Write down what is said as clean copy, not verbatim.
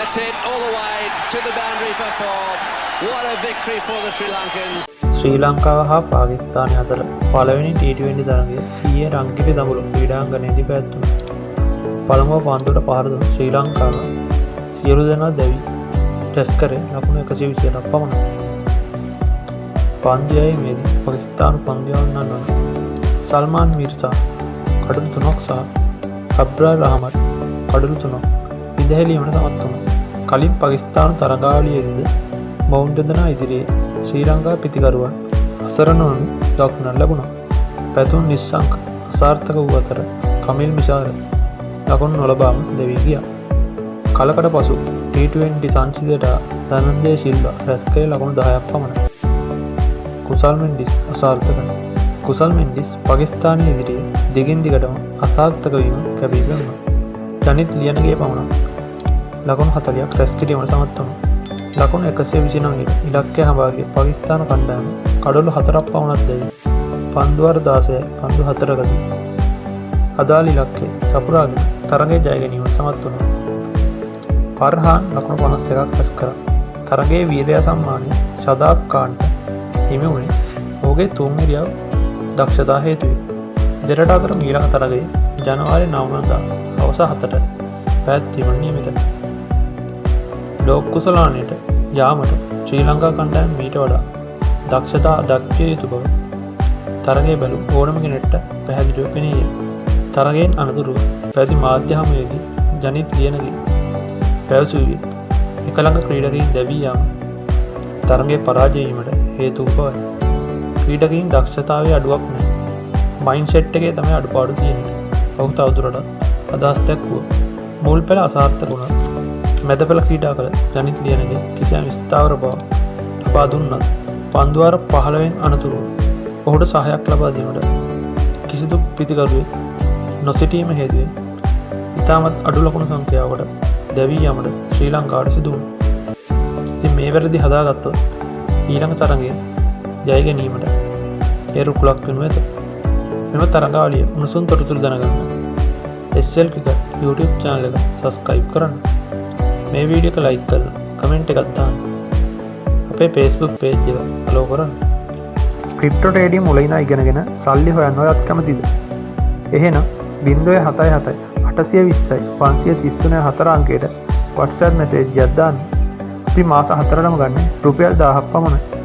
That's it, all the way to the boundary for four. What a victory for the Sri Lankans. ශ්‍රී ලංකාව හා පාකිස්තානය අතර පළවෙනි T20 තරගය ඊයේ රංගිලි දඹුල්ල ක්‍රීඩාංගණයේදී පැවැත්වුණා. පළමුව පන්දුවට පහර දුන් ශ්‍රී ලංකාව සියලු දෙනා දැවි ටෙස්ට් කරේ ලකුණු 120ක් පමණයි. පන්දු යැවීමේදී පාකිස්තාන පන්දු යවන්නන් වන සල්මාන් මිර්සා කඩලු 3ක් සහ අබ්රාර් අහමඩ් කඩලු 3ක් විදහැලීමට සමත් වුණා. කලින් පාකිස්තාන තරගාවලියේදී බවුන් දෙදෙනා ඉදිරියේ ශ්‍රී ලංකා පිතිකරුවන් අසරණ වනු දක්නට ලැබුණා. පැතුම් නිශ්ශංක අසාර්ථක වූ අතර කමිල් මිශාර ලකුණු නොලබාම දැවී ගියා. කලකට පසු T20 සංචිතයට ධනංජය සිල්වා රැස් කළේ ලකුණු 10ක් පමණයි. කුසල් මෙන්ඩිස් අසාර්ථකයි. කුසල් මෙන්ඩිස් පාකිස්තානයේ ඉදිරියේ දිගින් දිගටම අසාර්ථක වීම කැපී පෙනුණා. ජනිත් ලියනගේ පමණක් ලකුණු 40ක් රැස් කිරීමට සමත් වුණා. ලකුණු 129 ඉලක්කය හඹාගේ පාකිස්තාන කණ්ඩායම කඩලු 4ක් පමණක් දැවී පන්දු වාර 16යි පන්දු 4කදී අදාළ ඉලක්කය සපුරාගෙන තරගය ජය ගැනීමට සමත් වුණා. ෆර්හාන් ලකුණු 51ක් රැස් කරා. තරගයේ වීරයා සම්මානය ෂදාබ් ખાන්ට හිමි වුණේ ඔහුගේ තුන් ඉරියව් දක්ෂතා හේතුවෙන්. දෙරට අතර ඊළඟ තරගය ජනවාරි 9 වෙනිදා හවස 7ට පැවැත්වීමට නියමිතයි. ලෝක කුසලානයට යාමට ශ්‍රී ලංකා කණ්ඩායම මීට වඩා දක්ෂතා දක්විය යුතු බව තරගය බැලූ ඕනම කෙනෙක්ට පැහැදිලිව පෙනී යයි. තරගයෙන් අනතුරුව පැවති මාධ්‍ය හමුවේදී ජනිත් ලියනගේ පැවසුවේ එකලඟ ක්‍රීඩකයින් දැවී යාම තරගයේ පරාජය වීමට හේතු වූ බවයි. ක්‍රීඩකයින් දක්ෂතාවයේ අඩුවක් නැහැ. මයින්ඩ්සෙට් එකේ තමයි අඩුපාඩු තියෙන්නේ. ඔහු තවදුරටත් අදහස් දැක්වුවා. මුල් පෙළ අසාර්ථක වුණා. මැද පෙළ ක්‍රීඩා කළ ජනිත් ලියනගේ කිසියම් ස්ථාවර බව ලබා දුන්නත් පන්දු වාර 15න් අනතුරුව ඔහුට සහායක් ලබා දීමට කිසිදු පිතිකරුවෙක් නොසිටීම හේතුවෙන් ඉතාමත් අඩු ලකුණු සංඛ්‍යාවකට දැවී යාමට ශ්‍රී ලංකාවට සිදු වුණා. ඉතින් මේ වැරදි හදාගත්තොත් ඊළඟ තරගයේ ජය ගැනීමට ඒ රුකුලක් වෙනු ඇත. මෙම තරගාවලිය උණුසුම් තොරතුරු දැනගන්න SL Cricket YouTube channel එක subscribe කරන්න. මේ වීඩියෝ එක like කරලා කමෙන්ට් එකක් දාන්න. අපේ Facebook page එක follow කරන්න. ක්‍රිප්ටෝ ට්‍රේඩින් මුලින්ම ඉගෙනගෙන සල්ලි හොයන්න ඔයත් කැමතිද? එහෙනම් 077 820යි 533 4 අංකයට WhatsApp message එකක් දාන්න. අපි මාස 4ටම ගන්න රුපියල් 1000ක් පමණයි.